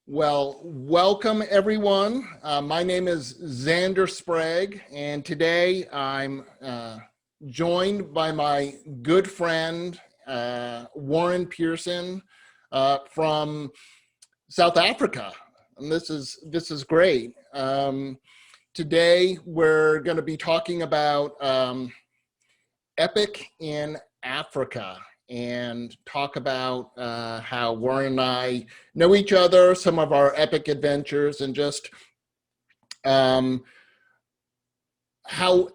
Well, welcome everyone. My name is Xander Sprague, and today I'm joined by my good friend, Warren Pearson from South Africa. And this is great. Today we're going to be talking about Epic in Africa and talk about how Warren and I know each other, some of our epic adventures, and just how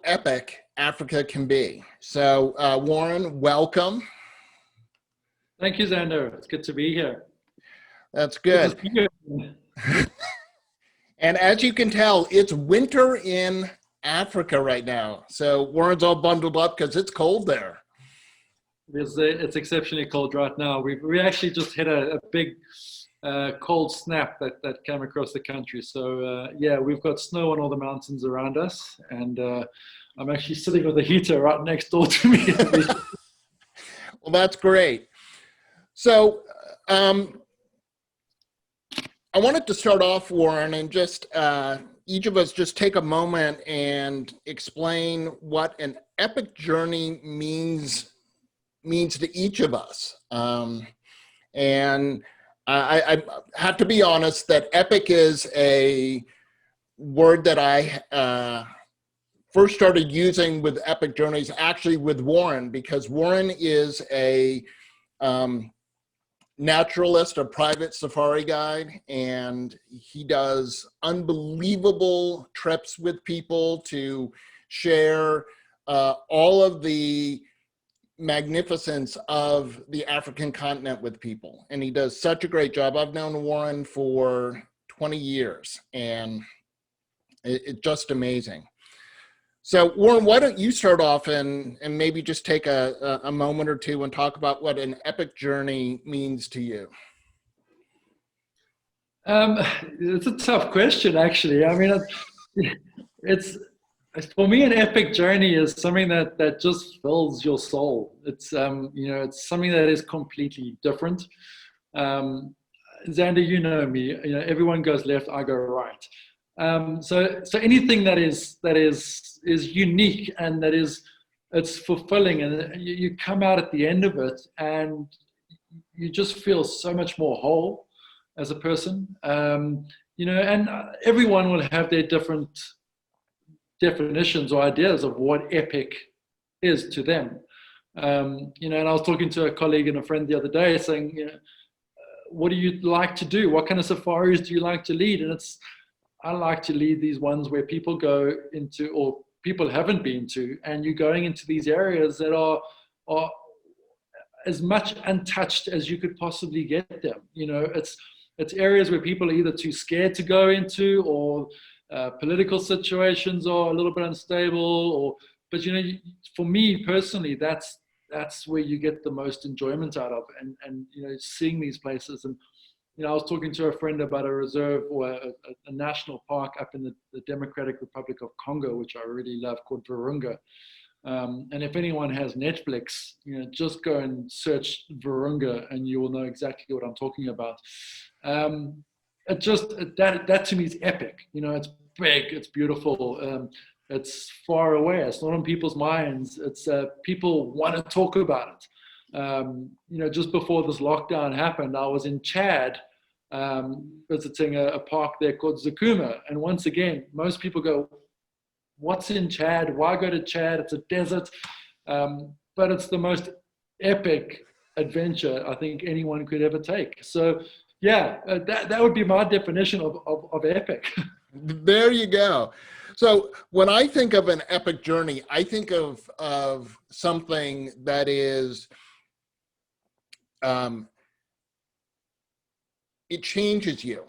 epic Africa can be. So Warren, welcome. Thank you, Xander. It's good to be here. That's Good to good. see you. And as you can tell, it's winter in Africa right now. So Warren's all bundled up because it's cold there. It's exceptionally cold right now. We actually just hit a big cold snap that came across the country. So yeah, we've got snow on all the mountains around us, and I'm actually sitting with a heater right next door to me. Well, that's great. So I wanted to start off, Warren, and just each of us just take a moment and explain what an epic journey means to each of us. And I have to be honest that epic is a word that I first started using with epic journeys, actually with Warren, because Warren is a naturalist, a private safari guide, and he does unbelievable trips with people to share all of the magnificence of the African continent with people. And he does such a great job. I've known Warren for 20 years, and it's just amazing. So Warren, why don't you start off and maybe just take a moment or two and talk about what an epic journey means to you? It's a tough question, actually. I mean, it's for me, an epic journey is something that just fills your soul. It's it's something that is completely different. Xander, you know me. You know, everyone goes left, I go right. So anything that is unique and it's fulfilling, and you come out at the end of it and you just feel so much more whole as a person. And everyone will have their different definitions or ideas of what epic is to them. And I was talking to a colleague and a friend the other day saying, what do you like to do? What kind of safaris do you like to lead? And I like to lead these ones where people go into, or people haven't been to, and you're going into these areas that are as much untouched as you could possibly get them. It's areas where people are either too scared to go into, or political situations are a little bit unstable, but for me personally, that's where you get the most enjoyment out of, and seeing these places. And I was talking to a friend about a reserve or a national park up in the Democratic Republic of Congo, which I really love, called Virunga. And if anyone has Netflix, just go and search Virunga and you will know exactly what I'm talking about. That to me is epic. It's big, it's beautiful, it's far away, it's not on people's minds. It's people want to talk about it. Just before this lockdown happened, I was in Chad, visiting a park there called Zakuma. And once again, most people go, what's in Chad? Why go to Chad? It's a desert. But it's the most epic adventure I think anyone could ever take. So yeah, that would be my definition of epic. There you go. So when I think of an epic journey, I think of something that is, it changes you.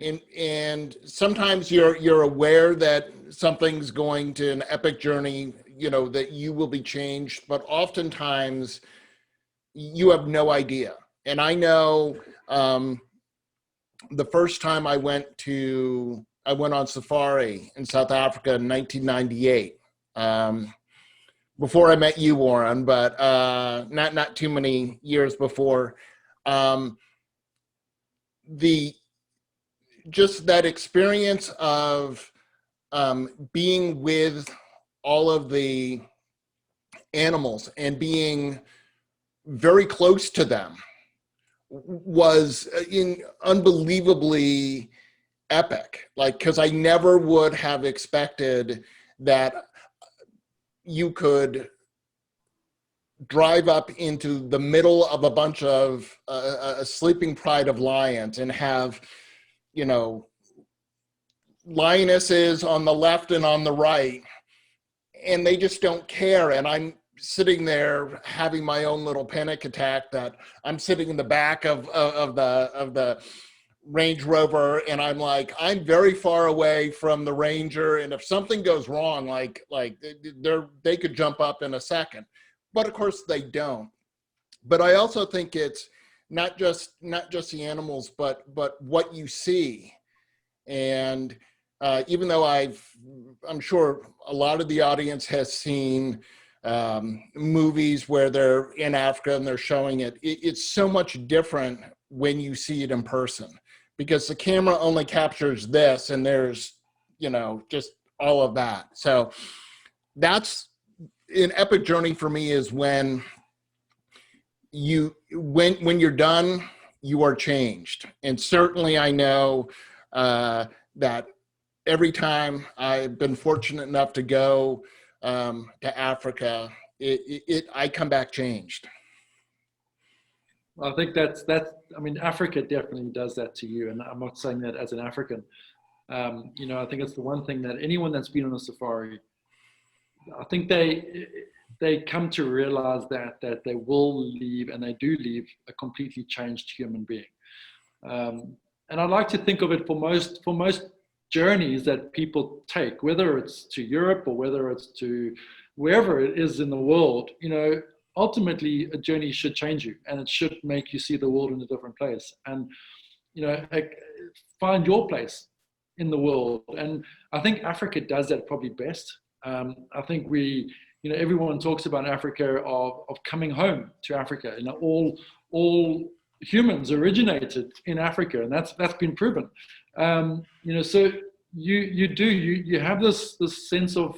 And sometimes you're aware that something's going to an epic journey, that you will be changed, but oftentimes you have no idea. And I know the first time I went on safari in South Africa in 1998, before I met you, Warren, but not too many years before. The just that experience of being with all of the animals and being very close to them was unbelievably epic. Like, because I never would have expected that you could drive up into the middle of a bunch of a sleeping pride of lions and have, you know, lionesses on the left and on the right, and they just don't care. And I'm sitting there having my own little panic attack that I'm sitting in the back of the Range Rover, and I'm like, I'm very far away from the Ranger, and if something goes wrong, like they could jump up in a second. But of course they don't. But I also think it's not just the animals, but what you see. And even though I'm sure a lot of the audience has seen movies where they're in Africa and they're showing it, it's so much different when you see it in person, because the camera only captures this, and there's, you know, just all of that. So that's an epic journey for me, is when you're done, you are changed. And certainly I know that every time I've been fortunate enough to go to Africa, I come back changed. I think that's, I mean, Africa definitely does that to you. And I'm not saying that as an African. You know, I think it's the one thing that anyone that's been on a safari, I think they come to realize that they will leave, and they do leave, a completely changed human being. And I like to think of it for most journeys that people take, whether it's to Europe or whether it's to wherever it is in the world, you know, ultimately a journey should change you, and it should make you see the world in a different place, and, you know, find your place in the world. And I think Africa does that probably best. I think you know, everyone talks about Africa of coming home to Africa. You know, all humans originated in Africa, and that's been proven. You know, so you have this sense of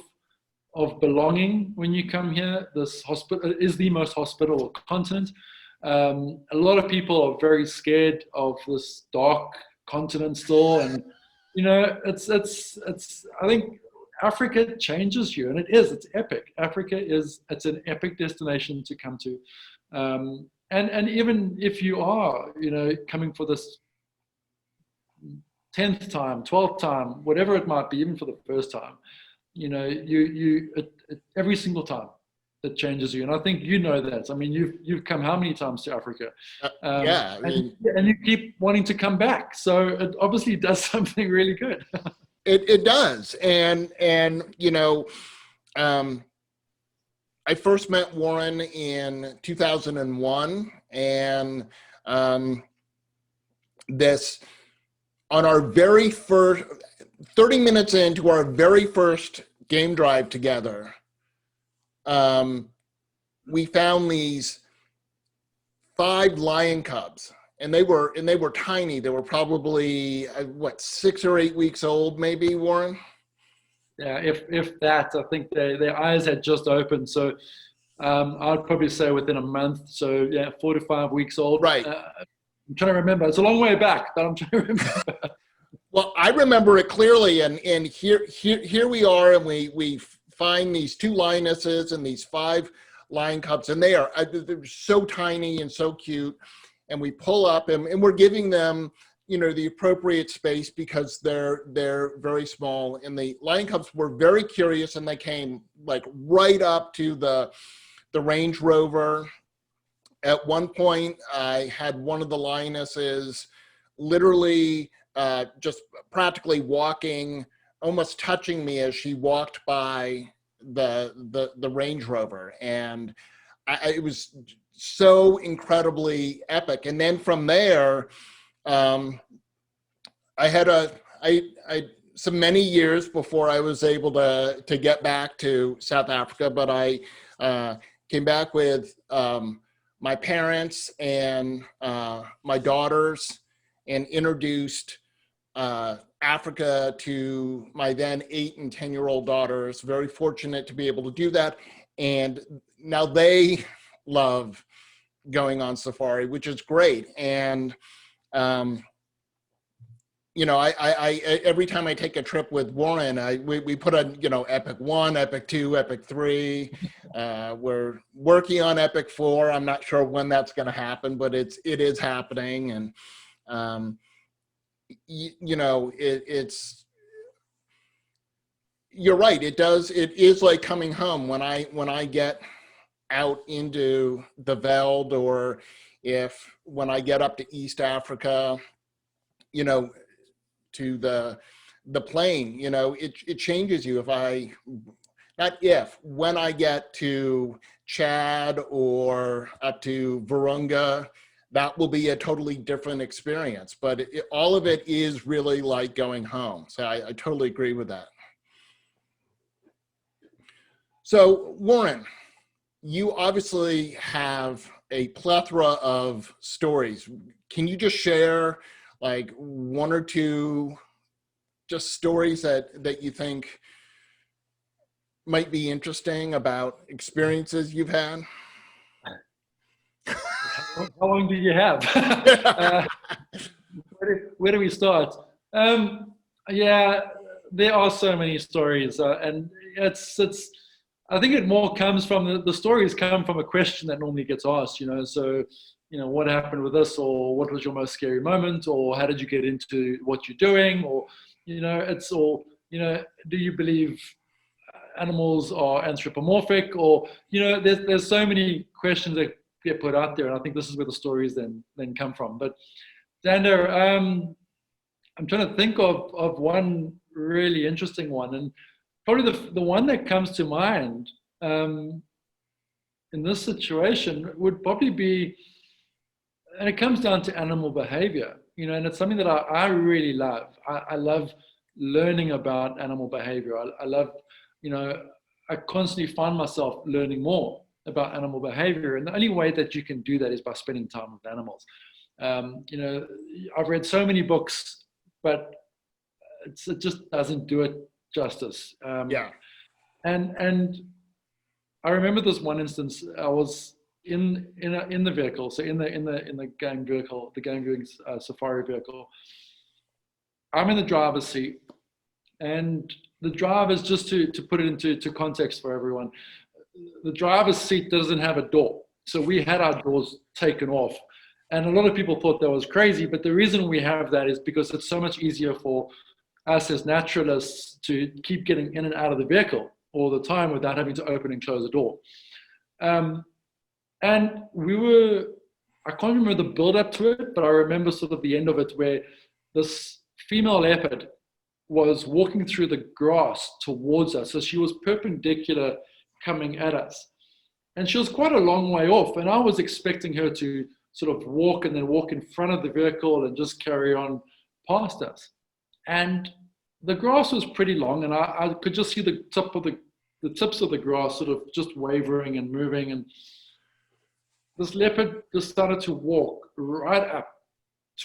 belonging when you come here. This hospital is the most hospitable continent. A lot of people are very scared of this dark continent still, and, you know, it's I think Africa changes you, and it's epic. It's an epic destination to come to. And even if you are, you know, coming for this 10th time, 12th time, whatever it might be, even for the first time, you know, every single time it changes you. And I think you know that. I mean, you've come how many times to Africa? Yeah, I mean, and you keep wanting to come back. So it obviously does something really good. it does. And you know, I first met Warren in 2001, and this, on our very first 30 minutes into our very first game drive together, we found these 5 lion cubs, and they were tiny. They were probably 6 or 8 weeks old, maybe, Warren. Yeah, if that. I think their eyes had just opened, so I'd probably say within a month. So yeah, 4 to 5 weeks old. Right. I'm trying to remember. It's a long way back, but I'm trying to remember. Well, I remember it clearly, and here we are, and we find these 2 lionesses and these 5 lion cubs, and they're so tiny and so cute. And we pull up, and we're giving them, you know, the appropriate space, because they're very small. And the lion cubs were very curious, and they came like right up to the Range Rover. At one point, I had one of the lionesses literally just practically walking, almost touching me as she walked by the Range Rover, and it was so incredibly epic. And then from there, I had some many years before I was able to get back to South Africa, but I came back with my parents and my daughters, and introduced Africa to my then 8 and 10-year-old daughters. Very fortunate to be able to do that. And now they love going on safari, which is great. And, you know, I every time I take a trip with Warren, we put on, you know, Epic 1, Epic 2, Epic 3. We're working on Epic 4. I'm not sure when that's going to happen, but it is happening. And, you know, it's, you're right. It is like coming home when I get out into the veld, or when I get up to East Africa, you know, to the plain, you know, it changes you. When I get to Chad or up to Virunga, that will be a totally different experience. But all of it is really like going home. So I totally agree with that. So Warren, you obviously have a plethora of stories. Can you just share like one or two just stories that you think might be interesting about experiences you've had? How long do you have? Where do we start? Yeah, there are so many stories, and it's. I think it more comes from the stories come from a question that normally gets asked. You know, so you know, what happened with this, or what was your most scary moment, or how did you get into what you're doing, or you know, it's all, you know, do you believe animals are anthropomorphic, or you know, there's so many questions that get put out there, and I think this is where the stories then come from. But Xander, I'm trying to think of one really interesting one, and probably the one that comes to mind in this situation would probably be, and it comes down to animal behavior, you know, and it's something that I really love. I love learning about animal behavior. I love, you know, I constantly find myself learning more about animal behavior, and the only way that you can do that is by spending time with animals. You know, I've read so many books, but it just doesn't do it justice. Yeah. And I remember this one instance. I was in the vehicle, so in the game vehicle, the game viewing safari vehicle. I'm in the driver's seat, and the driver's, just to put it into context for everyone, the driver's seat doesn't have a door, so we had our doors taken off. And a lot of people thought that was crazy, but the reason we have that is because it's so much easier for us as naturalists to keep getting in and out of the vehicle all the time without having to open and close the door. And I can't remember the build up to it, but I remember sort of the end of it, where this female leopard was walking through the grass towards us. So she was perpendicular coming at us. And she was quite a long way off. And I was expecting her to sort of walk and then walk in front of the vehicle and just carry on past us. And the grass was pretty long, and I could just see the tips of the grass sort of just wavering and moving. And this leopard just started to walk right up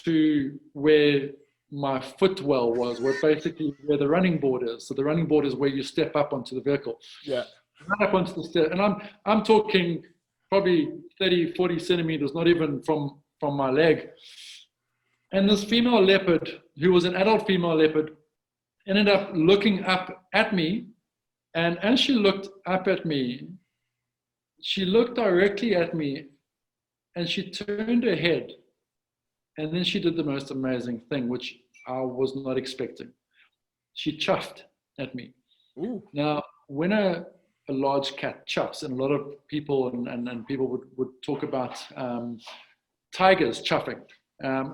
to where my footwell was, where the running board is. So the running board is where you step up onto the vehicle. Yeah. Right up onto the step. And I'm talking probably 30, 40 centimeters, not even from my leg. And this female leopard, who was an adult female leopard, ended up looking up at me. And as she looked up at me, she looked directly at me, and she turned her head. And then she did the most amazing thing, which I was not expecting. She chuffed at me. Ooh. Now, when a large cat chuffs, and a lot of people and people would talk about tigers chuffing.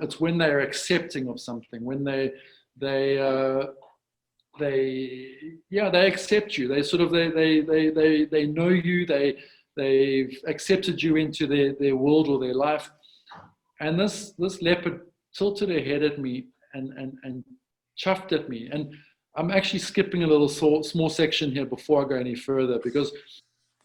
It's when they're accepting of something, when they accept you. They sort of they know you. They've accepted you into their world or their life. And this leopard tilted her head at me and chuffed at me. And I'm actually skipping a little small section here before I go any further, because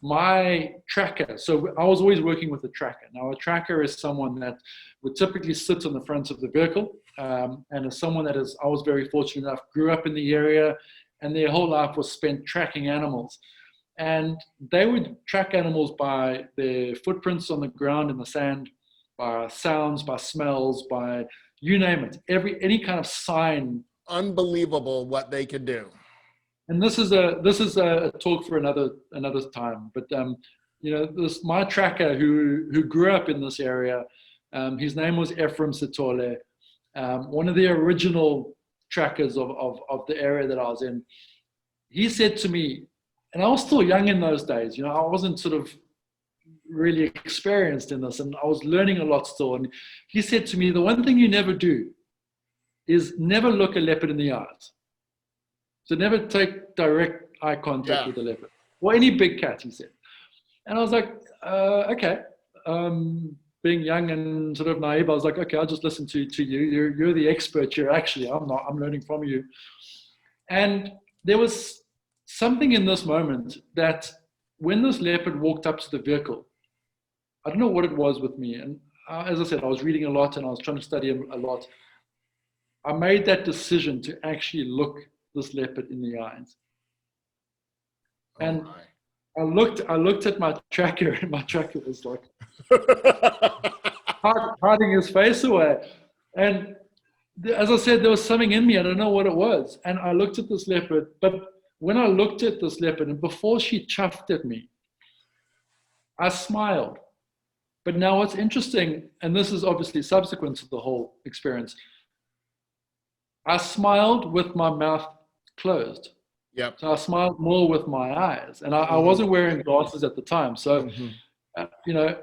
my tracker, so I was always working with a tracker. Now, a tracker is someone that would typically sit on the front of the vehicle, and as someone that is, I was very fortunate enough, grew up in the area, and their whole life was spent tracking animals. And they would track animals by their footprints on the ground in the sand, by sounds, by smells, by you name it, any kind of sign. Unbelievable what they could do. And this is a talk for another time. But this my tracker who grew up in this area, his name was Ephraim Sitole, one of the original trackers of the area that I was in. He said to me, and I was still young in those days, I wasn't sort of really experienced in this, and I was learning a lot still. And he said to me, the one thing you never do is never look a leopard in the eyes. So never take direct eye contact with a leopard or any big cat, he said. And I was like, okay. Being young and sort of naive, I was like, okay, I'll just listen to you. You're the expert here. Actually, I'm not. I'm learning from you. And there was something in this moment that when this leopard walked up to the vehicle, I don't know what it was with me. And as I said, I was reading a lot and I was trying to study him a lot. I made that decision to actually look this leopard in the eyes. And I looked at my tracker, and my tracker was like hiding his face away. And as I said, there was something in me, I don't know what it was. And I looked at this leopard, but when I looked at this leopard, and before she chuffed at me, I smiled. But now what's interesting, and this is obviously subsequent to the whole experience, I smiled with my mouth closed. Yep. So I smiled more with my eyes, and I wasn't wearing glasses at the time. So, we're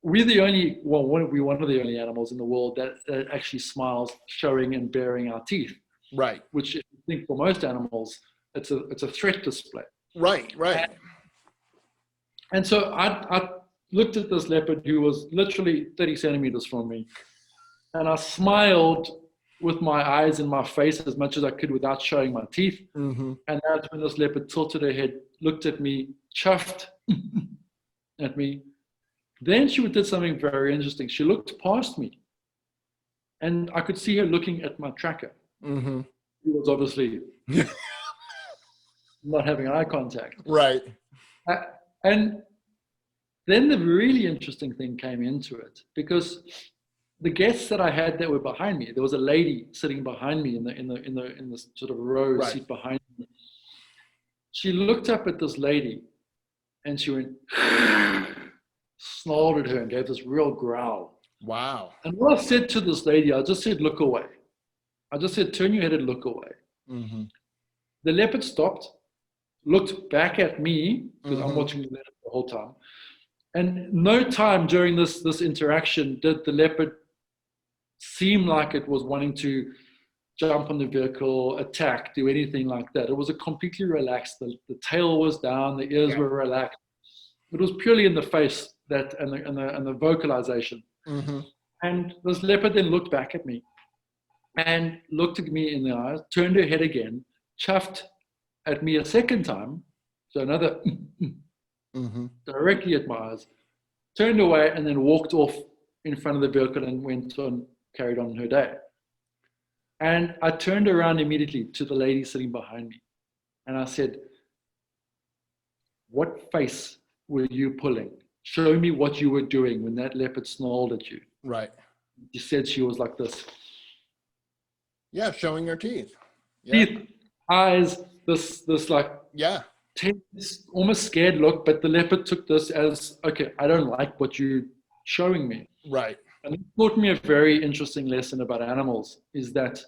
one of the only animals in the world that actually smiles, showing and baring our teeth. Right. Which I think for most animals, it's a threat display. Right. And so I looked at this leopard who was literally 30 centimeters from me, and I smiled with my eyes in my face as much as I could without showing my teeth. And that's when this leopard tilted her head, looked at me, chuffed at me. Then she did something very interesting. She looked past me, and I could see her looking at my tracker. She was obviously not having eye contact. Right. And then the really interesting thing came into it, because the guests that I had that were behind me, there was a lady sitting behind me in the sort of row seat behind me. She looked up at this lady, and she went, snarled at her and gave this real growl. Wow. And what I said to this lady, I just said, look away. I just said, turn your head and look away. The leopard stopped, looked back at me, because I'm watching the leopard the whole time. And no time during this interaction did the leopard seem like it was wanting to jump on the vehicle, attack, do anything like that. It was a completely relaxed. The tail was down, the ears were relaxed. It was purely in the face that and the vocalization. And this leopard then looked back at me and looked at me in the eyes, turned her head again, chuffed at me a second time, so another directly at my eyes, turned away, and then walked off in front of the vehicle and went on, carried on her day. And I turned around immediately to the lady sitting behind me, and I said, what face were you pulling? Show me what you were doing when that leopard snarled at you. Right. She said she was like this. Yeah, showing her teeth. Yeah. Teeth, eyes, this like tense, almost scared look, but the leopard took this as, okay, I don't like what you're showing me. Right. And it taught me a very interesting lesson about animals, is that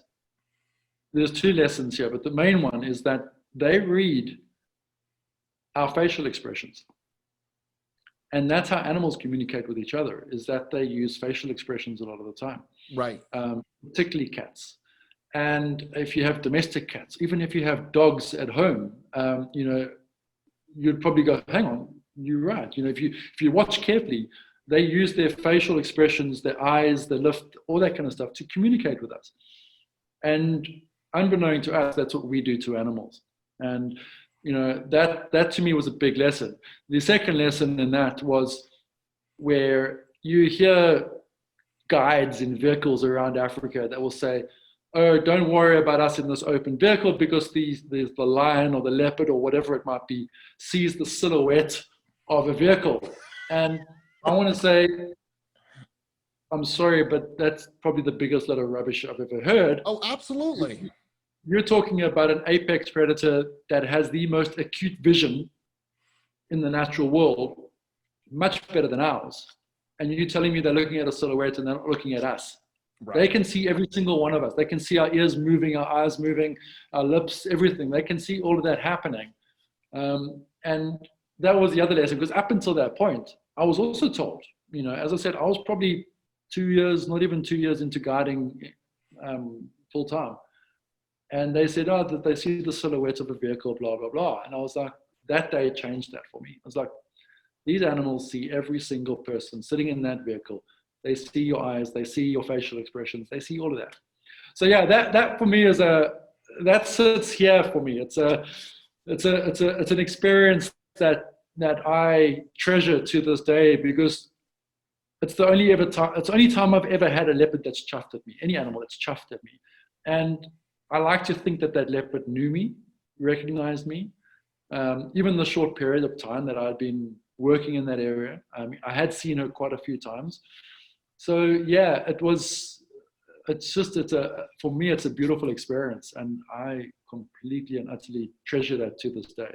there's two lessons here, but the main one is that they read our facial expressions. And that's how animals communicate with each other, is that they use facial expressions a lot of the time. Right. Particularly cats. And if you have domestic cats, even if you have dogs at home, you'd probably go, hang on, you're right. If you watch carefully, they use their facial expressions, their eyes, their lift, all that kind of stuff to communicate with us. And unbeknown to us, that's what we do to animals. And that to me was a big lesson. The second lesson in that was where you hear guides in vehicles around Africa that will say, oh, don't worry about us in this open vehicle because the lion or the leopard or whatever it might be sees the silhouette of a vehicle. And I want to say, I'm sorry, but that's probably the biggest lot of rubbish I've ever heard. Oh, absolutely. You're talking about an apex predator that has the most acute vision in the natural world, much better than ours. And you're telling me they're looking at a silhouette and they're not looking at us. Right. They can see every single one of us. They can see our ears moving, our eyes moving, our lips, everything. They can see all of that happening. And that was the other lesson, because up until that point, I was also told, as I said, I was probably 2 years, not even 2 years into guiding full time. And they said, oh, that they see the silhouette of a vehicle, blah, blah, blah. And I was like, that day changed that for me. I was like, these animals see every single person sitting in that vehicle. They see your eyes, they see your facial expressions, they see all of that. So yeah, that for me is that sits here for me. It's an experience that I treasure to this day, because it's the only time I've ever had a leopard that's chuffed at me, any animal that's chuffed at me. And I like to think that leopard knew me, recognized me, even the short period of time that I'd been working in that area. I had seen her quite a few times. So yeah, for me, it's a beautiful experience, and I completely and utterly treasure that to this day.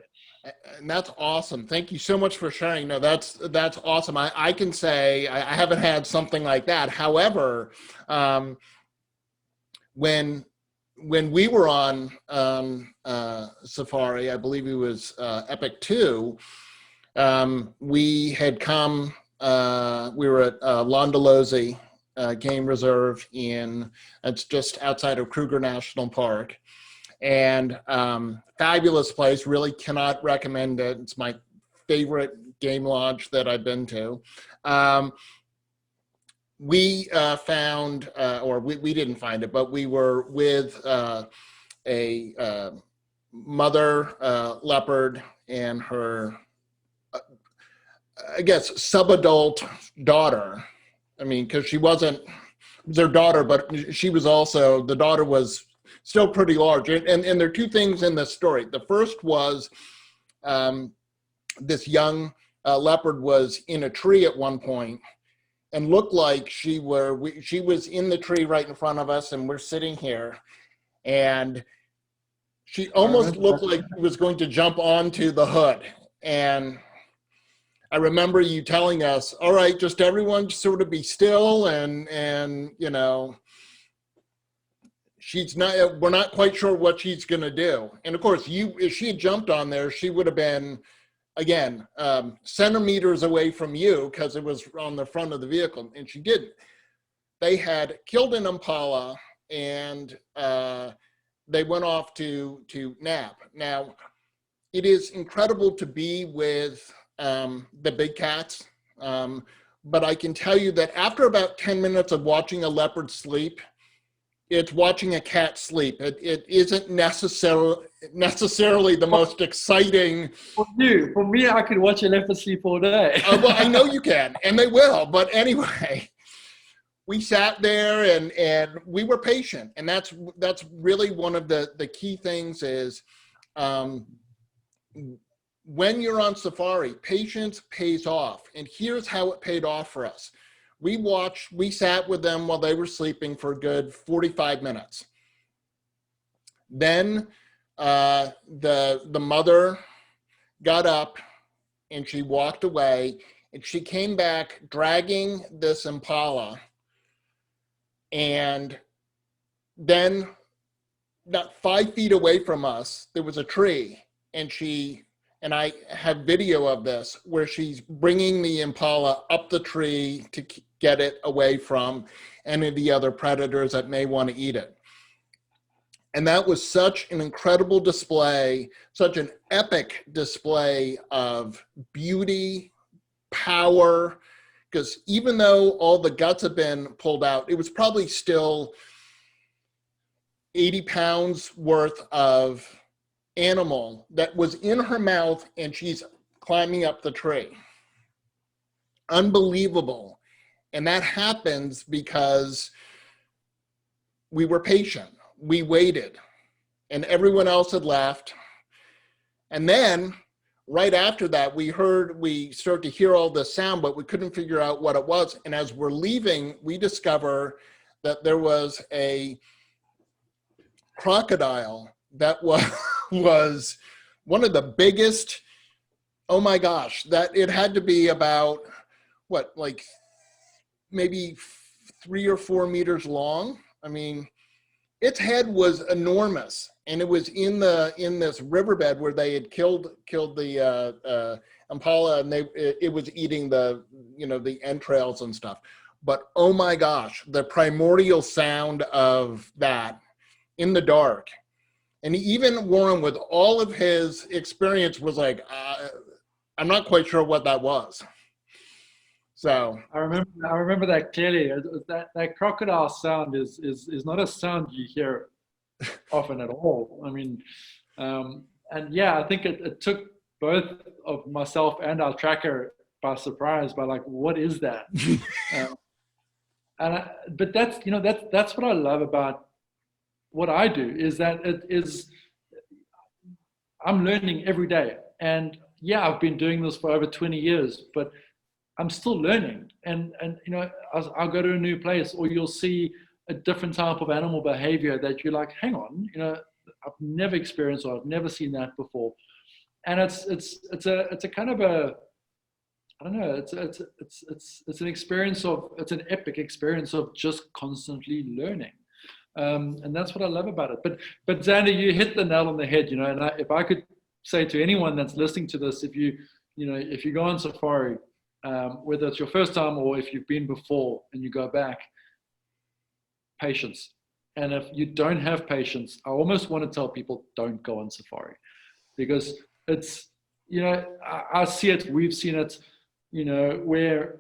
And that's awesome. Thank you so much for sharing. No, that's awesome. I can say I haven't had something like that. However, when we were on safari, I believe it was Epic 2, we had come, we were at Londolozi Game Reserve it's just outside of Kruger National Park. And fabulous place, really cannot recommend it. It's my favorite game lodge that I've been to. We found, or we didn't find it, but we were with a mother leopard and her, I guess, subadult daughter. I mean, because she wasn't their daughter, but she was also, the daughter was still pretty large. And there are two things in this story. The first was this young leopard was in a tree at one point and looked like she was in the tree right in front of us, and we're sitting here. And she almost looked like she was going to jump onto the hood. And I remember you telling us, all right, just everyone sort of be still, and we're not quite sure what she's going to do. And of course, if she had jumped on there, she would have been, again, centimeters away from you, because it was on the front of the vehicle, and she didn't. They had killed an impala, and they went off to nap. Now, it is incredible to be with the big cats, but I can tell you that after about 10 minutes of watching a leopard sleep, it's watching a cat sleep. It isn't necessarily the most exciting. For me, I could watch a leopard sleep all day. Well, I know you can, and they will. But anyway, we sat there and we were patient, and that's really one of the key things is, when you're on safari, patience pays off. And here's how it paid off for us. We sat with them while they were sleeping for a good 45 minutes. Then the mother got up and she walked away, and she came back dragging this impala. And then not 5 feet away from us, there was a tree, and I have video of this where she's bringing the impala up the tree to get it away from any of the other predators that may want to eat it. And that was such an incredible display, such an epic display of beauty, power, because even though all the guts have been pulled out, it was probably still 80 pounds worth of animal that was in her mouth and she's climbing up the tree. Unbelievable. And that happens because we were patient. We waited and everyone else had left. And then right after that, we started to hear all this sound, but we couldn't figure out what it was. And as we're leaving, we discover that there was a crocodile that was one of the biggest, oh my gosh, that it had to be about what, like maybe 3 or 4 meters long. I mean, its head was enormous, and it was in this riverbed where they had killed the impala, and it was eating the entrails and stuff. But oh my gosh, the primordial sound of that in the dark. And even Warren, with all of his experience, was like, I'm not quite sure what that was. So I remember that clearly. That crocodile sound is not a sound you hear often at all. I mean, and yeah, I think it took both of myself and our tracker by surprise, by like, what is that? But that's what I love about what I do, is that I'm learning every day. And yeah, I've been doing this for over 20 years, but I'm still learning. And I'll go to a new place, or you'll see a different type of animal behavior that you're like, hang on, I've never experienced, or I've never seen that before. And it's a kind of a, I don't know, it's an experience of, it's an epic experience of just constantly learning. And that's what I love about it. But Xander, you hit the nail on the head, and if I could say to anyone that's listening to this, if you go on safari, whether it's your first time or if you've been before and you go back, patience. And if you don't have patience, I almost want to tell people, don't go on safari, because it's, I see it, we've seen it, where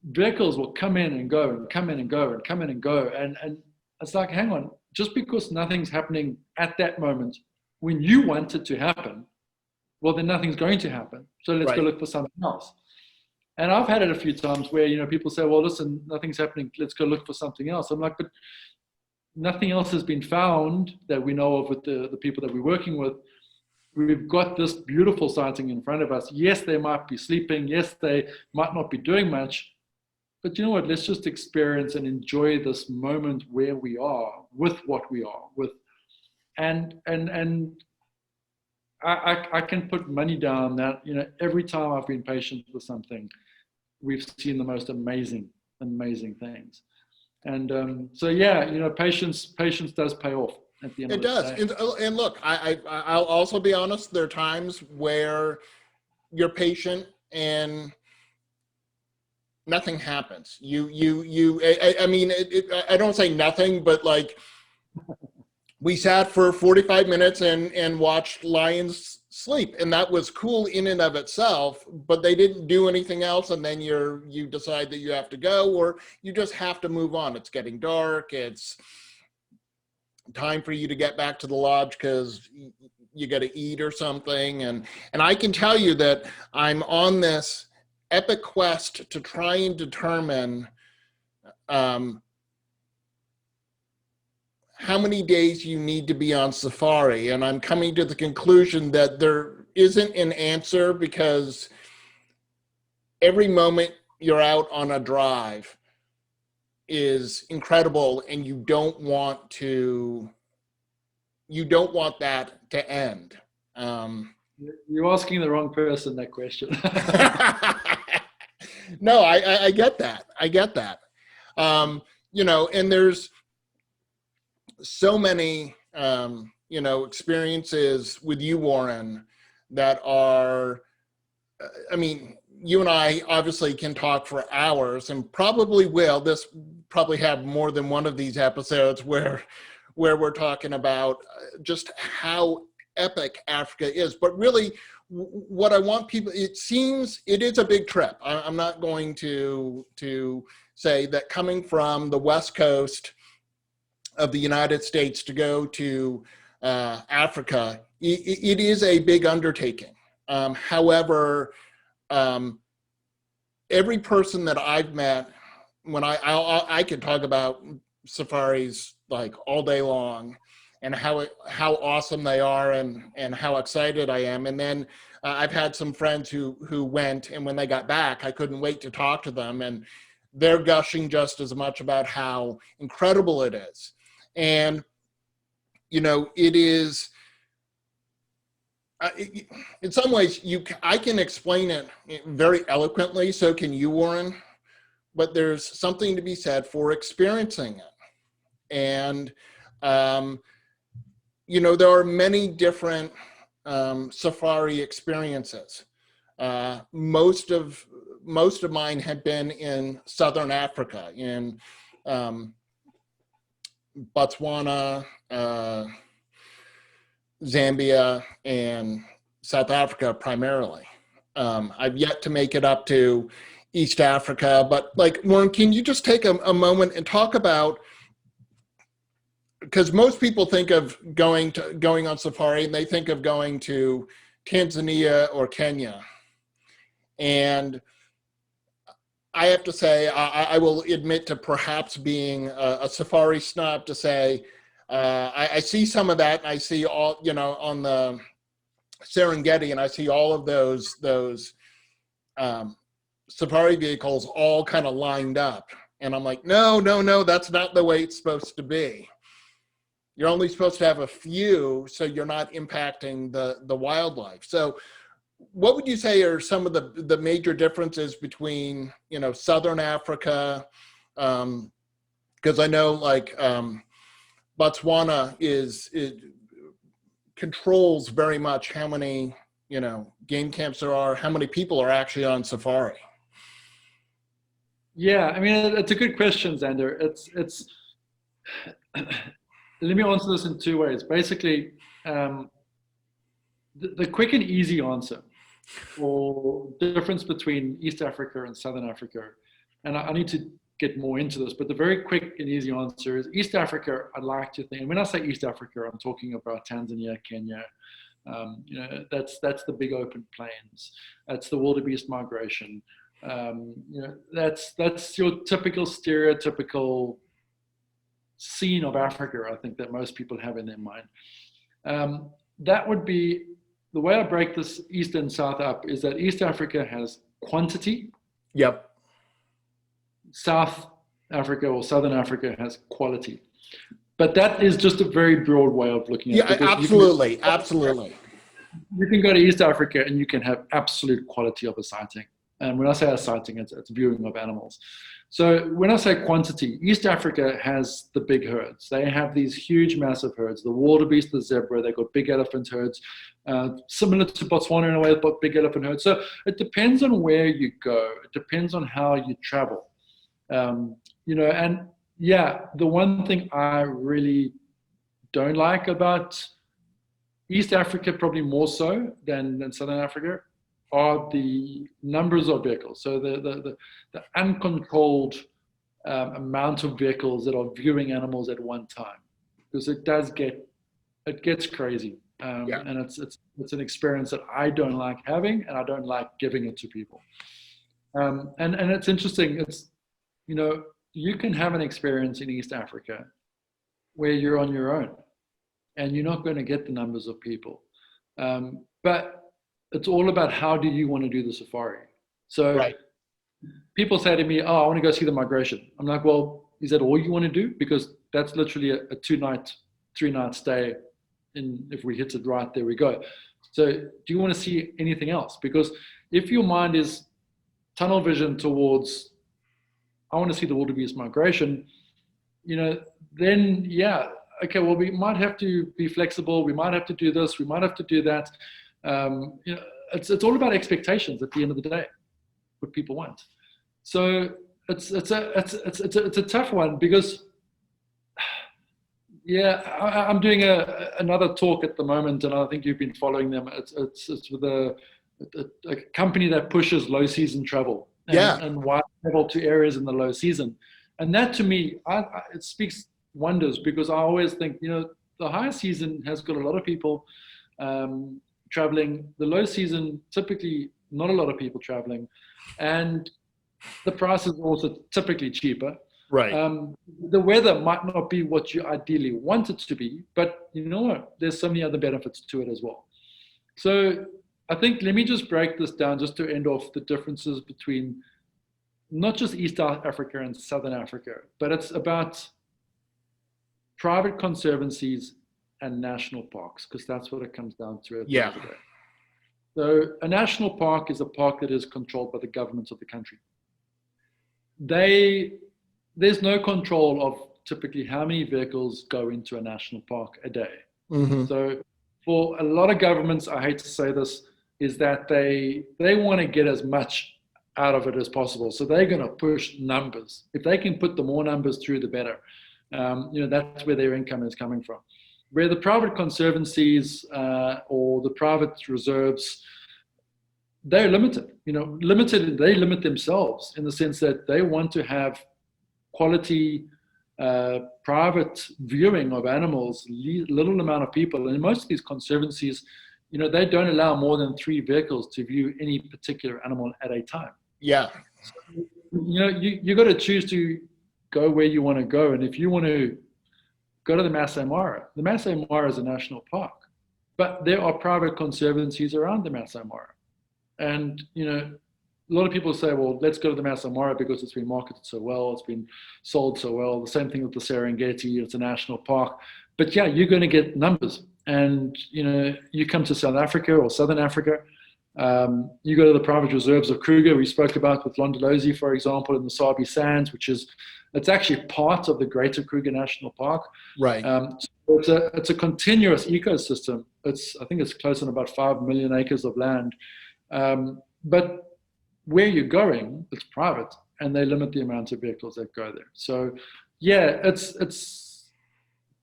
vehicles will come in and go and come in and go and come in and go. And it's like, hang on, just because nothing's happening at that moment when you want it to happen, well, then nothing's going to happen. So let's go look for something else. And I've had it a few times where, people say, well, listen, nothing's happening, let's go look for something else. I'm like, but nothing else has been found that we know of with the people that we're working with. We've got this beautiful sighting in front of us. Yes, they might be sleeping. Yes, they might not be doing much. But you know what? Let's just experience and enjoy this moment where we are with what we are with. And I can put money down that, every time I've been patient with something, we've seen the most amazing things. And so, yeah, patience does pay off at the end of the day. It does. And look, I'll also be honest, there are times where you're patient and nothing happens. I mean, I don't say nothing, but like, we sat for 45 minutes and watched lions sleep, and that was cool in and of itself, but they didn't do anything else. And then you decide that you have to go, or you just have to move on. It's getting dark. It's time for you to get back to the lodge because you got to eat or something. And I can tell you that I'm on this epic quest to try and determine how many days you need to be on safari. And I'm coming to the conclusion that there isn't an answer, because every moment you're out on a drive is incredible, and you don't want that to end. You're asking the wrong person that question. No, I get that. And there's so many, experiences with you, Warren, that are, I mean, you and I obviously can talk for hours, and probably will. This probably have more than one of these episodes where we're talking about just how epic Africa is. But really, what I want people, it is a big trip. I'm not going to say that coming from the West Coast of the United States to go to Africa, it is a big undertaking. However, every person that I've met, when I could talk about safaris like all day long, and how awesome they are, and how excited I am. And then I've had some friends who went, and when they got back, I couldn't wait to talk to them, and they're gushing just as much about how incredible it is. And it is. In some ways, I can explain it very eloquently. So can you, Warren. But there's something to be said for experiencing it. And there are many different safari experiences. Most of mine have been in Southern Africa, in Botswana, Zambia, and South Africa primarily. I've yet to make it up to East Africa, but Warren, can you just take a moment and talk about, because most people think of going on safari and they think of going to Tanzania or Kenya. And I have to say, I will admit to perhaps being a safari snob, to say, I see some of that, and I see all, on the Serengeti, and I see all of those safari vehicles all kind of lined up. And I'm like, no, that's not the way it's supposed to be. You're only supposed to have a few, so you're not impacting the wildlife. So what would you say are some of the major differences between, Southern Africa? Because I know Botswana it controls very much how many, game camps there are, how many people are actually on safari. Yeah, I mean, it's a good question, Xander. It's let me answer this in two ways. Basically, the quick and easy answer for the difference between East Africa and Southern Africa, and I need to get more into this, but the very quick and easy answer is East Africa. I'd like to think, and when I say East Africa, I'm talking about Tanzania, Kenya. That's the big open plains. That's the wildebeest migration. That's your typical stereotypical scene of Africa, I think, that most people have in their mind. That would be the way I break this East and South up, is that East Africa has quantity. Yep. South Africa or Southern Africa has quality. But that is just a very broad way of looking at it. Yeah, absolutely. Absolutely. You can go to East Africa and you can have absolute quality of a sighting. And when I say a sighting, it's viewing of animals. So when I say quantity, East Africa has the big herds. They have these huge, massive herds. The wildebeest, the zebra, they've got big elephant herds, similar to Botswana in a way, but big elephant herds. So it depends on where you go. It depends on how you travel. And yeah, the one thing I really don't like about East Africa, probably more so than Southern Africa, are the numbers of vehicles. So the uncontrolled amount of vehicles that are viewing animals at one time, because it gets crazy, and it's an experience that I don't like having, and I don't like giving it to people. And it's interesting. It's you can have an experience in East Africa where you're on your own, and you're not going to get the numbers of people, but it's all about how do you want to do the safari. So right. People say to me, oh, I want to go see the migration. I'm like, well, is that all you want to do? Because that's literally a 2-night, 3-night stay. And if we hit it right, there we go. So do you want to see anything else? Because if your mind is tunnel vision towards, I want to see the wildebeest migration, then yeah, okay, well, we might have to be flexible. We might have to do this. We might have to do that. It's all about expectations at the end of the day, what people want. So it's a tough one, because yeah, I'm doing another talk at the moment, and I think you've been following them. It's with a company that pushes low season travel and why travel to areas in the low season. And that to me, it speaks wonders, because I always think, the high season has got a lot of people traveling. The low season, typically not a lot of people traveling. And the price is also typically cheaper. Right. The weather might not be what you ideally want it to be, but you know what? There's so many other benefits to it as well. So I think let me just break this down just to end off the differences between not just East Africa and Southern Africa, but it's about private conservancies and national parks, because that's what it comes down to at the end of the day. So a national park is a park that is controlled by the government of the country. There's no control of typically how many vehicles go into a national park a day. Mm-hmm. So for a lot of governments, I hate to say this, is that they want to get as much out of it as possible. So they're going to push numbers. If they can put the more numbers through, the better. That's where their income is coming from. Where the private conservancies or the private reserves, they're limited. They limit themselves in the sense that they want to have quality private viewing of animals, little amount of people. And most of these conservancies, they don't allow more than 3 vehicles to view any particular animal at a time. Yeah. So, you got to choose to go where you want to go. And if you want to go to the Masai Mara is a national park, but there are private conservancies around the Masai Mara. And, a lot of people say, well, let's go to the Masai Mara because it's been marketed so well, it's been sold so well. The same thing with the Serengeti, it's a national park. But yeah, you're going to get numbers. And, you come to South Africa or Southern Africa, you go to the private reserves of Kruger, we spoke about with Londolozi, for example, in the Sabi Sands, it's actually part of the Greater Kruger National Park. Right. So it's a continuous ecosystem. I think it's close on about 5 million acres of land. But where you're going, it's private, and they limit the amount of vehicles that go there. So yeah, it's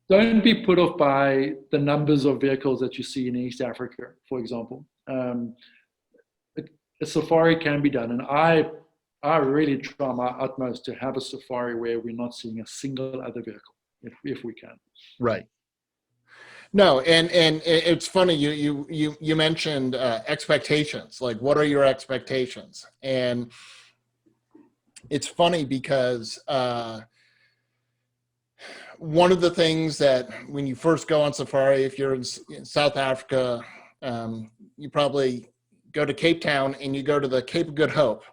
don't be put off by the numbers of vehicles that you see in East Africa, for example. A safari can be done, and I really try my utmost to have a safari where we're not seeing a single other vehicle, if we can. Right. No, and it's funny you mentioned expectations. Like, what are your expectations? And it's funny because one of the things that when you first go on safari, if you're in South Africa, you probably go to Cape Town and you go to the Cape of Good Hope.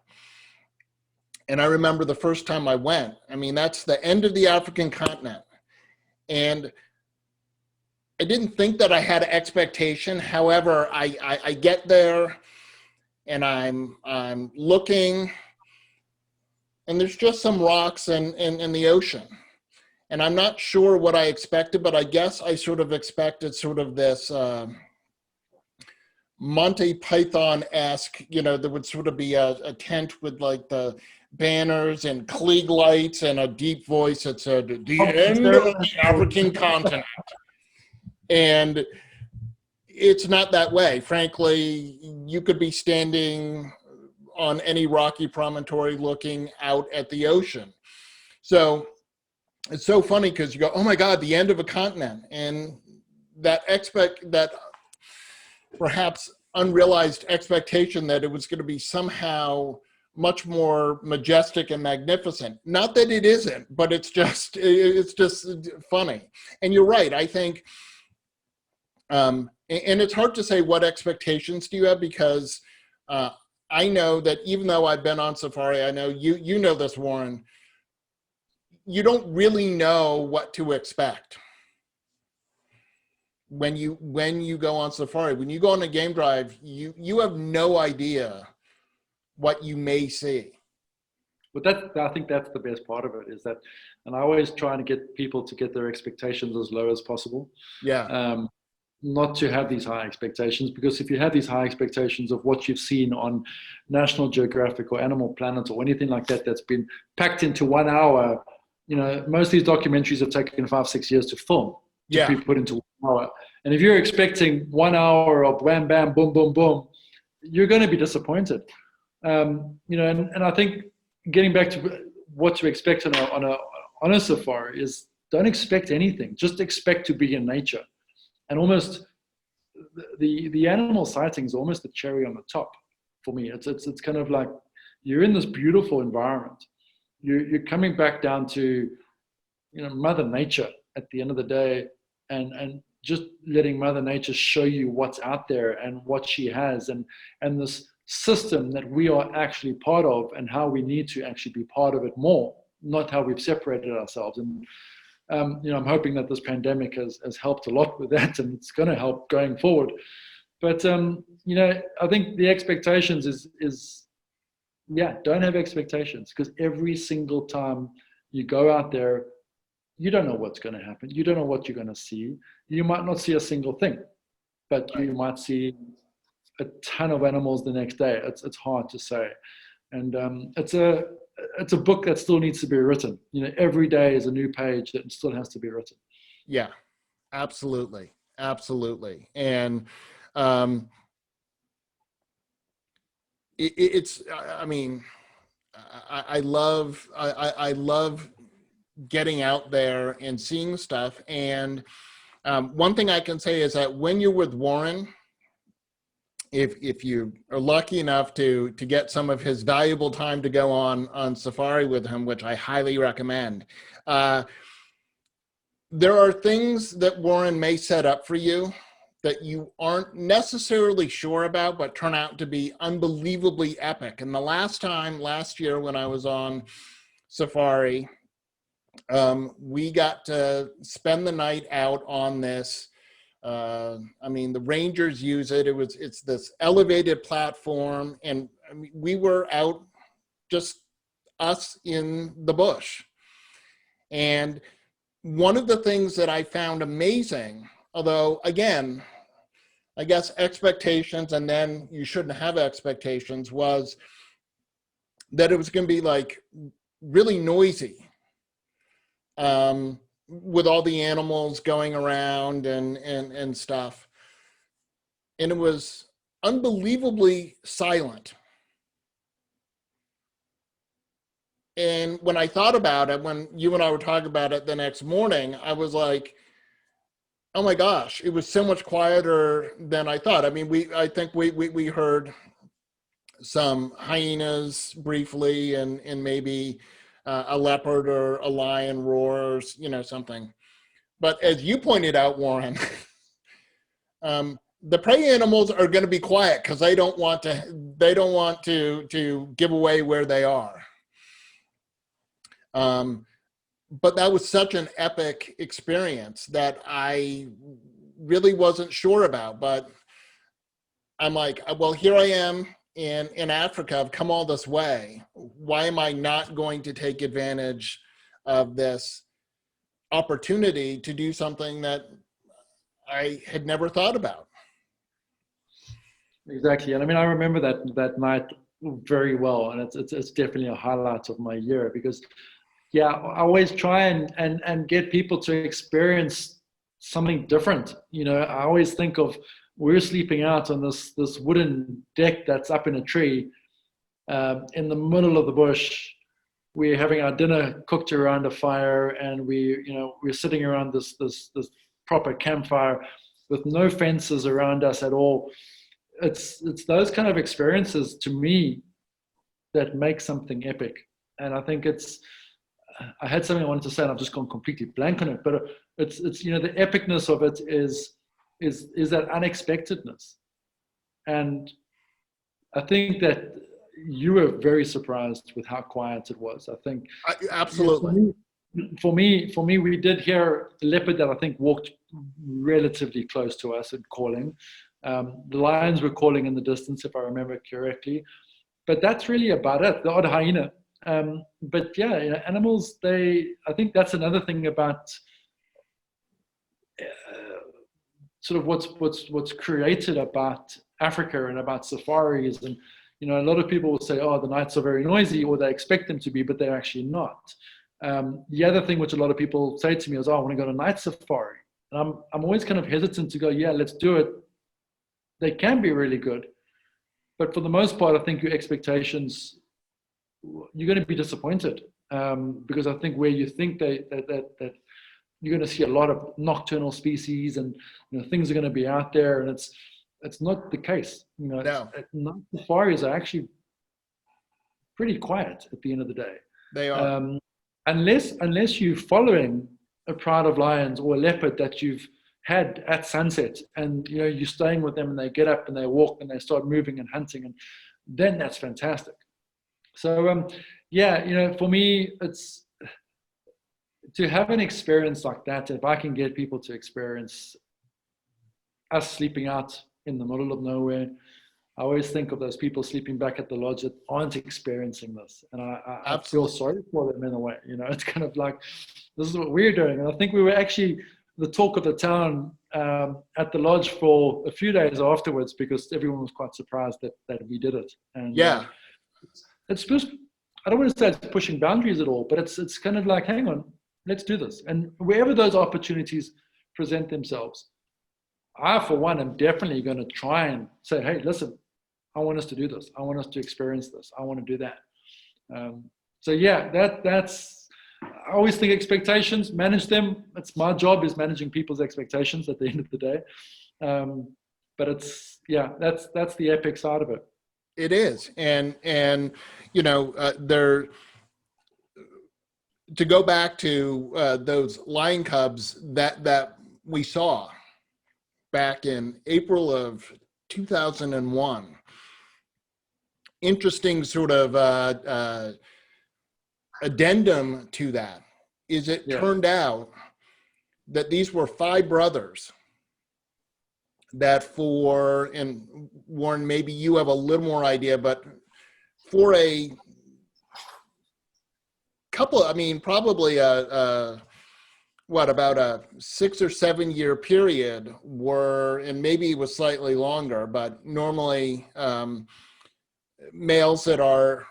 And I remember the first time I went, that's the end of the African continent. And I didn't think that I had an expectation. However, I get there and I'm looking, and there's just some rocks in the ocean. And I'm not sure what I expected, but I guess I sort of expected sort of this Monty Python-esque, there would sort of be a tent with like the banners and Klieg lights and a deep voice that said, the end of the African continent. And it's not that way. Frankly, you could be standing on any rocky promontory looking out at the ocean. So it's so funny because you go, oh my God, the end of a continent. And that perhaps unrealized expectation that it was going to be somehow much more majestic and magnificent. Not that it isn't, but it's just funny. And you're right. I think, and it's hard to say what expectations do you have, because I know that even though I've been on safari, I know you know this, Warren, you don't really know what to expect when you go on safari. When you go on a game drive, you have no idea what you may see. But I think that's the best part of it, is that, and I always try to get people to get their expectations as low as possible. Yeah. Not to have these high expectations, because if you have these high expectations of what you've seen on National Geographic or Animal Planet or anything like that, that's been packed into 1 hour, most of these documentaries have taken 5-6 years to film, to be put into 1 hour. And if you're expecting 1 hour of wham, bam, boom, boom, boom, you're going to be disappointed. And I think getting back to what to expect on a safari is don't expect anything. Just expect to be in nature. And almost the animal sighting is almost the cherry on the top for me. It's kind of like you're in this beautiful environment. You're coming back down to, Mother Nature at the end of the day, and just letting Mother Nature show you what's out there and what she has, and this system that we are actually part of, and how we need to actually be part of it more, not how we've separated ourselves. And I'm hoping that this pandemic has helped a lot with that, and it's going to help going forward. But I think the expectations is don't have expectations, because every single time you go out there, you don't know what's going to happen. You don't know what you're going to see. You might not see a single thing, but you might see a ton of animals the next day. It's hard to say. And it's a book that still needs to be written. Every day is a new page that still has to be written. Yeah, absolutely. Absolutely. And it's, I mean, I love getting out there and seeing stuff. And one thing I can say is that when you're with Warren, if you are lucky enough to get some of his valuable time to go on safari with him, which I highly recommend, there are things that Warren may set up for you that you aren't necessarily sure about, but turn out to be unbelievably epic. And the last year when I was on safari, we got to spend the night out on this. The rangers use it. It's this elevated platform, and we were out, just us in the bush. And one of the things that I found amazing, although again, I guess expectations, and then you shouldn't have expectations, was that it was going to be like really noisy, with all the animals going around and stuff. And it was unbelievably silent. And when I thought about it, when you and I were talking about it the next morning, I was like, oh my gosh, it was so much quieter than I thought. I mean, I think we heard some hyenas briefly, and maybe a leopard or a lion roar, or something. But as you pointed out, Warren, the prey animals are going to be quiet because they don't want to give away where they are. But that was such an epic experience that I really wasn't sure about. But I'm like, well, here I am in Africa. I've come all this way. Why am I not going to take advantage of this opportunity to do something that I had never thought about? Exactly. And I mean, I remember that night very well, and it's definitely a highlight of my year, because I always try and get people to experience something different. I always think of, we're sleeping out on this wooden deck that's up in a tree, in the middle of the bush. We're having our dinner cooked around a fire, and we're sitting around this proper campfire with no fences around us at all. It's those kind of experiences, to me, that make something epic. And I think I had something I wanted to say, and I've just gone completely blank on it. But it's the epicness of it is that unexpectedness. And I think that you were very surprised with how quiet it was. I think absolutely. For me, we did hear a leopard that I think walked relatively close to us and calling. The lions were calling in the distance, if I remember correctly. But that's really about it. The odd hyena. But animals, I think that's another thing about sort of what's created about Africa and about safaris. And a lot of people will say, oh, the nights are very noisy, or they expect them to be, but they're actually not. The other thing which a lot of people say to me is, oh, I want to go to night safari. And I'm always kind of hesitant to go, yeah, let's do it. They can be really good, but for the most part, I think your expectations, you're going to be disappointed, because I think where you think that you're going to see a lot of nocturnal species, and things are going to be out there, and it's not the case. No, Night safaris are actually pretty quiet at the end of the day, they are. unless you're following a pride of lions or a leopard that you've had at sunset, and you're staying with them, and they get up and they walk and they start moving and hunting, and then that's fantastic. So yeah, for me, it's to have an experience like that. If I can get people to experience us sleeping out in the middle of nowhere, I always think of those people sleeping back at the lodge that aren't experiencing this, and I feel sorry for them in a way. It's kind of like, this is what we're doing. And I think we were actually the talk of the town at the lodge for a few days afterwards, because everyone was quite surprised that we did it. And Yeah. It's just, I don't want to say it's pushing boundaries at all, but it's kind of like, hang on, let's do this. And wherever those opportunities present themselves, I, for one, am definitely going to try and say, hey, listen, I want us to do this. I want us to experience this. I want to do that. So yeah, that's, I always think expectations, manage them. It's my job, is managing people's expectations at the end of the day. But it's, yeah, that's the epic side of it. It is. And there, to go back to those lion cubs that we saw back in April of 2001, interesting sort of addendum to that is it turned out that these were 5 brothers that and Warren, maybe you have a little more idea, but for a couple, probably about a 6 or 7 year period and maybe it was slightly longer, but normally males that are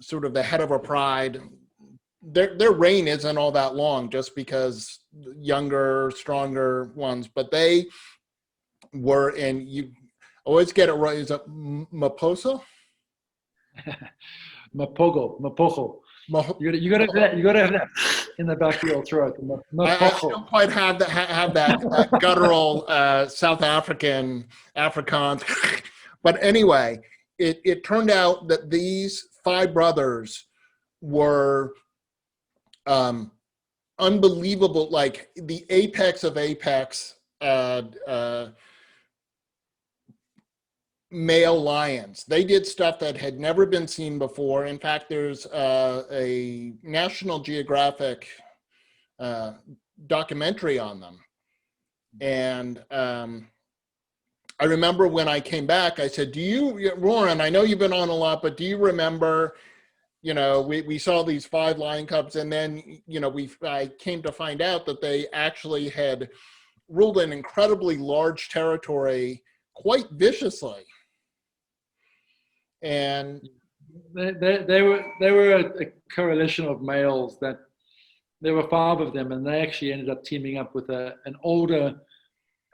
sort of the head of a pride, their reign isn't all that long, just because younger, stronger ones, but they were, and you always get it right, is it Maposo? Mapocho. You got to have that in the back of your throat. I don't quite have that guttural South African Afrikaans. But anyway, it turned out that these 5 brothers were unbelievable, like the apex of apex male lions. They did stuff that had never been seen before. In fact, there's a National Geographic documentary on them. And I remember when I came back, I said, Warren, I know you've been on a lot, but do you remember, we saw these 5 lion cubs, and then, I came to find out that they actually had ruled an incredibly large territory quite viciously. And they were a coalition of males that there were 5 of them, and they actually ended up teaming up with an older,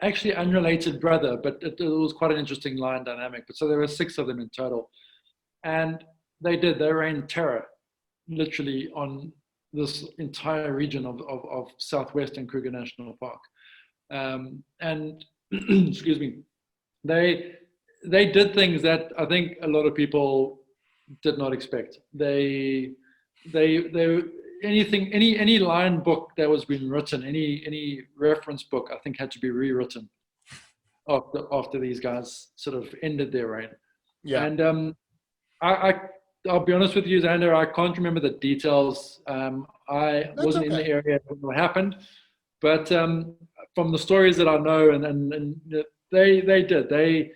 actually unrelated brother, but it was quite an interesting lion dynamic. But so there were 6 of them in total, and they rained terror literally on this entire region of southwestern Kruger National Park. And excuse me, they did things that I think a lot of people did not expect. Any lion book that was being written, any reference book, I think had to be rewritten after these guys sort of ended their reign. Yeah. And I'll be honest with you, Xander, I can't remember the details. I wasn't in the area when it happened, but from the stories that I know, and they did. They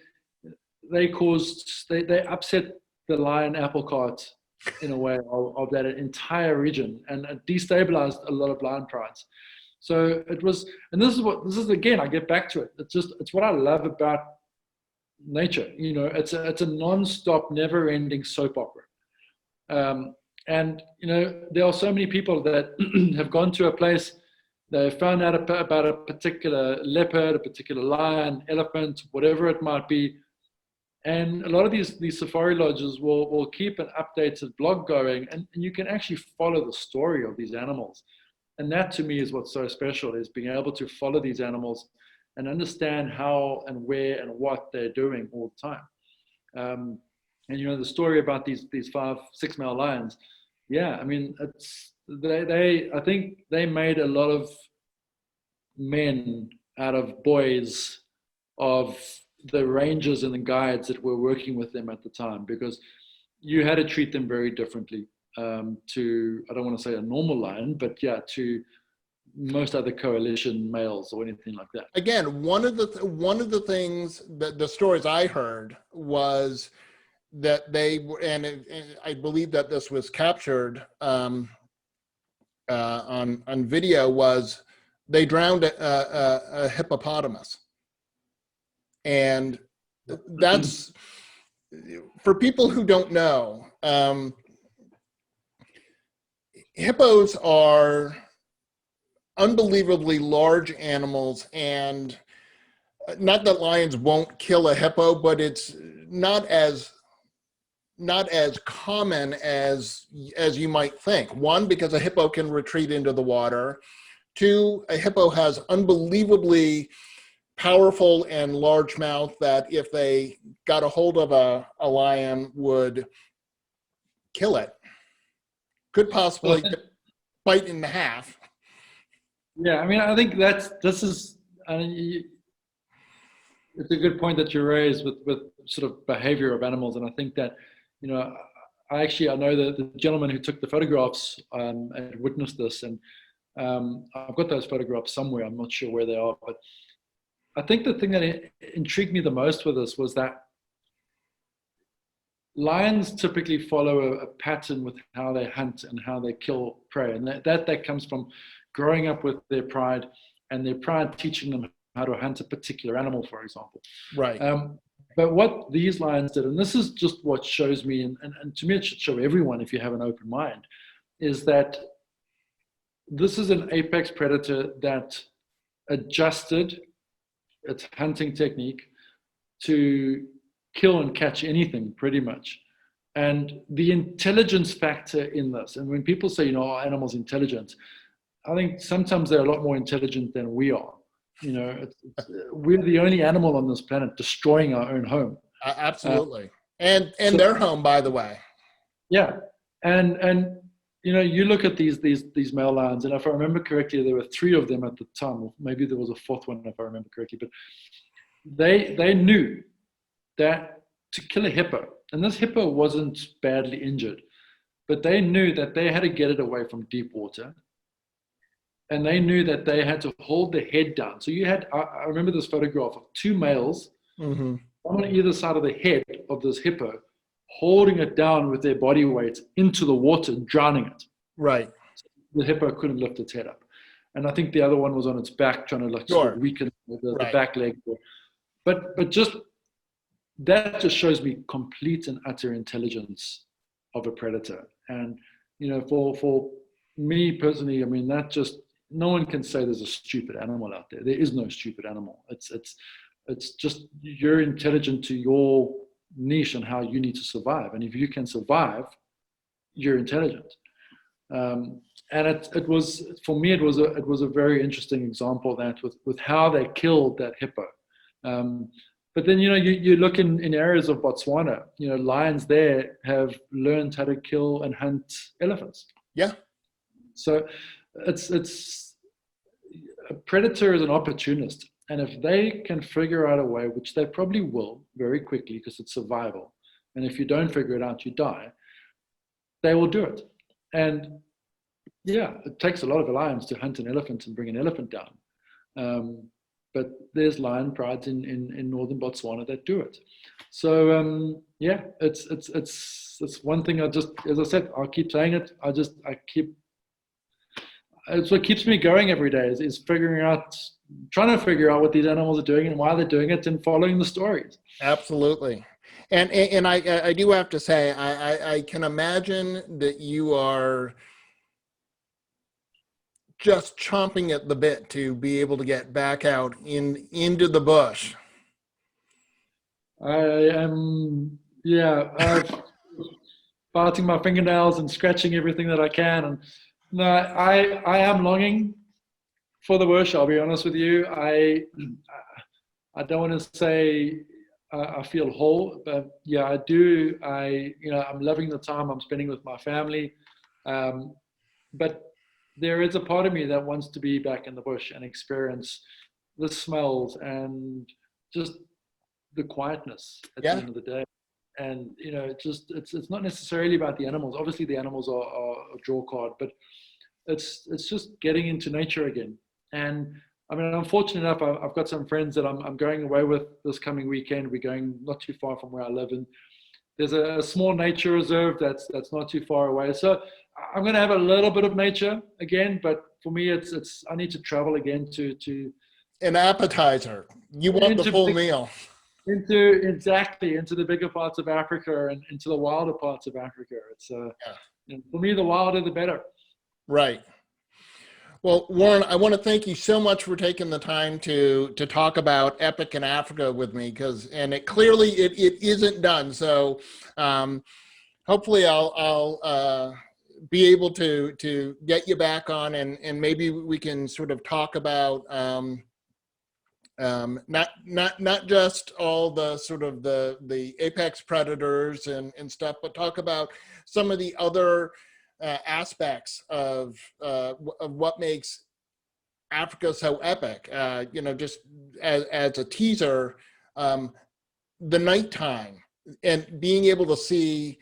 upset the lion apple cart in a way of that entire region, and it destabilized a lot of lion prides. So it was, and this is again, I get back to it. It's what I love about nature. It's a non-stop, never-ending soap opera. And there are so many people that have gone to a place, they found out about a particular leopard, a particular lion, elephant, whatever it might be. And a lot of these safari lodges will keep an updated blog going, and you can actually follow the story of these animals. And that to me is what's so special, is being able to follow these animals and understand how and where and what they're doing all the time. And the story about these 5-6 male lions, yeah, I mean, I think they made a lot of men out of boys of the rangers and the guides that were working with them at the time, because you had to treat them very differently to, I don't want to say a normal lion, but yeah, to most other coalition males or anything like that. Again, one of the things that the stories I heard was that they were, and I believe that this was captured on video, was they drowned a hippopotamus. And that's, for people who don't know, hippos are unbelievably large animals, and not that lions won't kill a hippo, but it's not as common as you might think. One, because a hippo can retreat into the water. Two, a hippo has unbelievably powerful and large mouth that if they got a hold of a lion would kill it. Could possibly bite in half. Yeah, I mean, I think it's a good point that you raised with sort of behavior of animals. And I think that, I know the gentleman who took the photographs and witnessed this, and I've got those photographs somewhere. I'm not sure where they are, but I think the thing that intrigued me the most with this was that lions typically follow a pattern with how they hunt and how they kill prey, and that comes from growing up with their pride, and their pride teaching them how to hunt a particular animal, for example. Right. But what these lions did, and this is just what shows me, and to me it should show everyone if you have an open mind, is that this is an apex predator that adjusted its hunting technique to kill and catch anything, pretty much. And the intelligence factor in this, and when people say, are animals intelligent? I think sometimes they're a lot more intelligent than we are. We're the only animal on this planet destroying our own home. Absolutely. And so, their home, by the way. Yeah. And you look at these male lions, and if I remember correctly, there were 3 of them at the time, or maybe there was a 4th one if I remember correctly, but they knew that to kill a hippo, and this hippo wasn't badly injured, but they knew that they had to get it away from deep water, and they knew that they had to hold the head down. So I remember this photograph of 2 males, one on either side of the head of this hippo, holding it down with their body weight into the water, drowning it. Right. So the hippo couldn't lift its head up. And I think the other one was on its back, trying to sort of weaken the back leg. But just that just shows me complete and utter intelligence of a predator. And for me personally, I mean, that just, no one can say there's a stupid animal out there. There is no stupid animal. It's just, you're intelligent to your niche and how you need to survive. And if you can survive, you're intelligent. And it was, for me, it was a very interesting example of that with how they killed that hippo. But then, you look in areas of Botswana, lions there have learned how to kill and hunt elephants. Yeah. So it's a predator is an opportunist. And if they can figure out a way, which they probably will very quickly because it's survival, and if you don't figure it out, you die, they will do it. And yeah, it takes a lot of lions to hunt an elephant and bring an elephant down. But there's lion prides in northern Botswana that do it. So yeah, it's one thing. As I said, I'll keep saying it. It's what keeps me going every day is trying to figure out what these animals are doing and why they're doing it, and following the stories. Absolutely. And I do have to say, I can imagine that you are just chomping at the bit to be able to get back out into the bush. I am, biting my fingernails and scratching everything that I can, and No, I am longing for the bush. I'll be honest with you. I don't want to say I feel whole, but yeah, I do. I'm loving the time I'm spending with my family. Um, but there is a part of me that wants to be back in the bush and experience the smells and just the quietness at the Yeah. end of the day. And it's not necessarily about the animals. Obviously, the animals are a draw card, but it's just getting into nature again. And I mean, I'm fortunate enough. I've got some friends that I'm going away with this coming weekend. We're going not too far from where I live, and there's a small nature reserve that's not too far away. So I'm going to have a little bit of nature again, but for me, it's I need to travel again to An appetizer. You want the into full meal. into the bigger parts of Africa and into the wilder parts of Africa. It's Yeah. for me, the wilder the better. Right. Well, Warren, I want to thank you so much for taking the time to talk about Epic in Africa with me, and it clearly it isn't done. So hopefully I'll be able to get you back on, and maybe we can sort of talk about not just all the sort of the apex predators and stuff, but talk about some of the other aspects of what makes Africa so epic. Just as a teaser, the nighttime and being able to see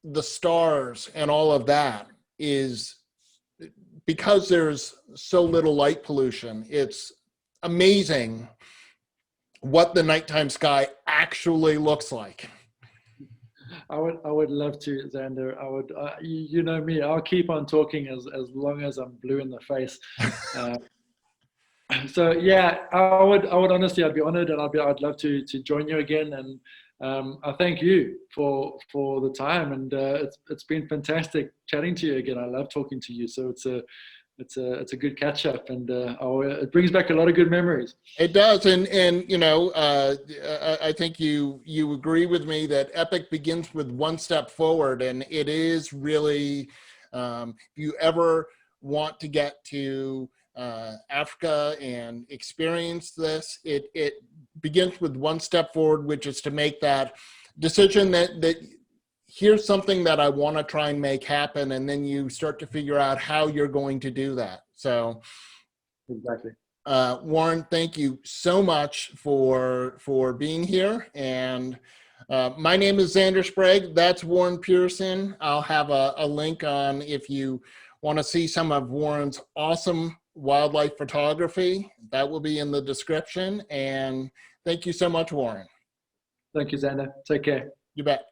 the stars and all of that is, because there's so little light pollution, it's amazing what the nighttime sky actually looks like. I would love to, Xander. I would, you know me. I'll keep on talking as long as I'm blue in the face. So yeah, I would honestly, I'd be honored, and I'd love to join you again. And I thank you for the time, and it's been fantastic chatting to you again. I love talking to you. So it's a good catch up, and it brings back a lot of good memories. It does, and I think you agree with me that Epic begins with one step forward, and it is really, if you ever want to get to Africa and experience this, it begins with one step forward, which is to make that decision that here's something that I want to try and make happen, and then you start to figure out how you're going to do that. So Exactly. Warren, thank you so much for being here. And my name is Xander Sprague. That's Warren Pearson. I'll have a link on if you want to see some of Warren's awesome wildlife photography. That will be in the description. And thank you so much, Warren. Thank you, Xander. Take care. You bet.